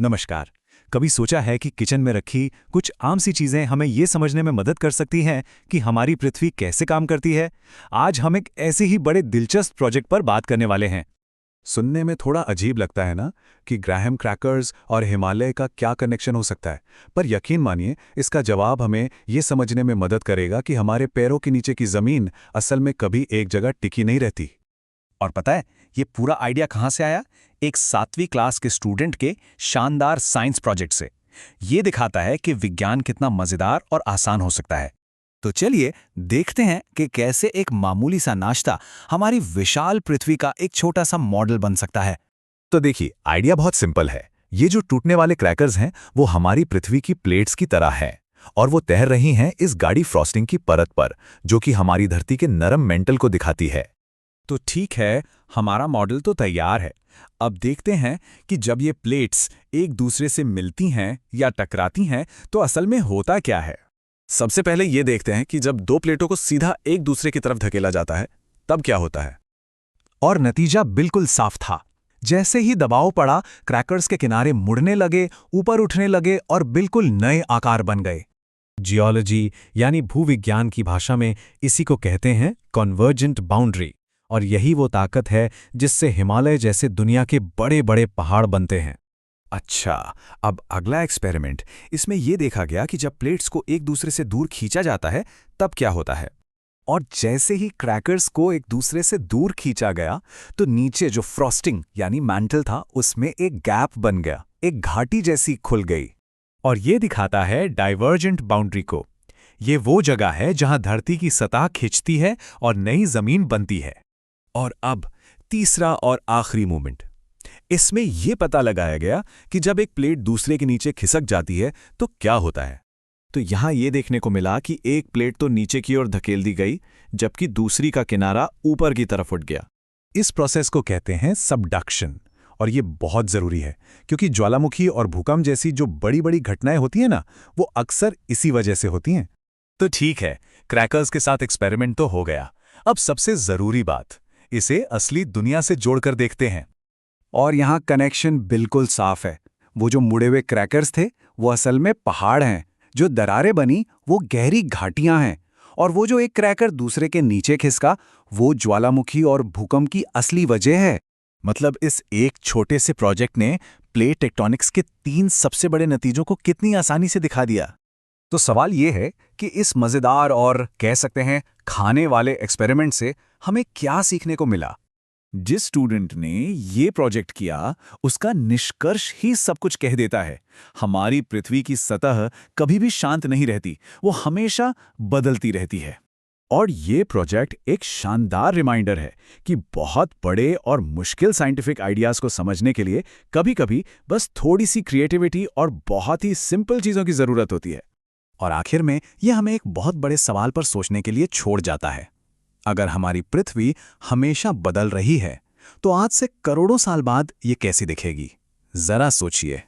नमस्कार। कभी सोचा है कि किचन में रखी कुछ आम सी चीजें हमें ये समझने में मदद कर सकती हैं कि हमारी पृथ्वी कैसे काम करती है? आज हम एक ऐसे ही बड़े दिलचस्प प्रोजेक्ट पर बात करने वाले हैं। सुनने में थोड़ा अजीब लगता है ना कि ग्राहम क्रैकर्स और हिमालय का क्या कनेक्शन हो सकता है। पर यकीन मानिए, इसका जवाब हमें ये समझने में मदद करेगा कि हमारे पैरों के नीचे की जमीन असल में कभी एक जगह टिकी नहीं रहती। और पता है ये पूरा आइडिया कहाँ से आया? एक 7वीं क्लास के स्टूडेंट के शानदार साइंस प्रोजेक्ट से। ये दिखाता है कि विज्ञान कितना मजेदार और आसान हो सकता है। तो चलिए देखते हैं कि कैसे एक मामूली सा नाश्ता हमारी विशाल पृथ्वी का एक छोटा सा मॉडल बन सकता है। तो देखिए, आइडिया बहुत सिंपल है। ये जो टूटने वाले क्रैकर्स हैं वो हमारी पृथ्वी की प्लेट्स की तरह हैं, और वो तैर रही हैं इस गाढ़ी फ्रॉस्टिंग की परत पर, जो कि हमारी धरती के नरम मेंटल को दिखाती है। तो ठीक है, हमारा मॉडल तो तैयार है। अब देखते हैं कि जब ये प्लेट्स एक दूसरे से मिलती हैं या टकराती हैं तो असल में होता क्या है। सबसे पहले ये देखते हैं कि जब दो प्लेटों को सीधा एक दूसरे की तरफ धकेला जाता है तब क्या होता है। और नतीजा बिल्कुल साफ था। जैसे ही दबाव पड़ा, क्रैकर्स के किनारे मुड़ने लगे, ऊपर उठने लगे और बिल्कुल नए आकार बन गए। जियोलॉजी यानी भूविज्ञान की भाषा में इसी को कहते हैं कन्वर्जेंट बाउंड्री। और यही वो ताकत है जिससे हिमालय जैसे दुनिया के बड़े बड़े पहाड़ बनते हैं। अच्छा, अब अगला एक्सपेरिमेंट। इसमें यह देखा गया कि जब प्लेट्स को एक दूसरे से दूर खींचा जाता है तब क्या होता है। और जैसे ही क्रैकर्स को एक दूसरे से दूर खींचा गया तो नीचे जो फ्रॉस्टिंग यानी मैंटल था उसमें एक गैप बन गया, एक घाटी जैसी खुल गई। और ये दिखाता है डाइवर्जेंट बाउंड्री को। ये वो जगह है जहां धरती की सतह खिंचती है और नई जमीन बनती है। और अब तीसरा और आखिरी मूवमेंट। इसमें यह पता लगाया गया कि जब एक प्लेट दूसरे के नीचे खिसक जाती है तो क्या होता है। तो यहां यह देखने को मिला कि एक प्लेट तो नीचे की ओर धकेल दी गई, जबकि दूसरी का किनारा ऊपर की तरफ उठ गया। इस प्रोसेस को कहते हैं सबडक्शन। और ये बहुत जरूरी है क्योंकि ज्वालामुखी और भूकंप जैसी जो बड़ी बड़ी घटनाएं होती हैं ना, वो अक्सर इसी वजह से होती हैं। तो ठीक है, क्रैकर्स के साथ एक्सपेरिमेंट तो हो गया। अब सबसे जरूरी बात, इसे असली दुनिया से जोड़कर देखते हैं। और यहाँ कनेक्शन बिल्कुल साफ है। वो जो मुड़े हुए क्रैकर्स थे वो असल में पहाड़ हैं, जो दरारें बनी वो गहरी घाटियां हैं, और वो जो एक क्रैकर दूसरे के नीचे खिसका वो ज्वालामुखी और भूकंप की असली वजह है। मतलब इस एक छोटे से प्रोजेक्ट ने प्लेट टेक्टोनिक्स के 3 सबसे बड़े नतीजों को कितनी आसानी से दिखा दिया। तो सवाल ये है कि इस मजेदार और कह सकते हैं खाने वाले एक्सपेरिमेंट से हमें क्या सीखने को मिला। जिस स्टूडेंट ने ये प्रोजेक्ट किया उसका निष्कर्ष ही सब कुछ कह देता है। हमारी पृथ्वी की सतह कभी भी शांत नहीं रहती, वो हमेशा बदलती रहती है। और ये प्रोजेक्ट एक शानदार रिमाइंडर है कि बहुत बड़े और मुश्किल साइंटिफिक आइडियाज को समझने के लिए कभी-कभी बस थोड़ी सी क्रिएटिविटी और बहुत ही सिंपल चीजों की जरूरत होती है। और आखिर में यह हमें एक बहुत बड़े सवाल पर सोचने के लिए छोड़ जाता है। अगर हमारी पृथ्वी हमेशा बदल रही है तो आज से करोड़ों साल बाद ये कैसी दिखेगी? जरा सोचिए।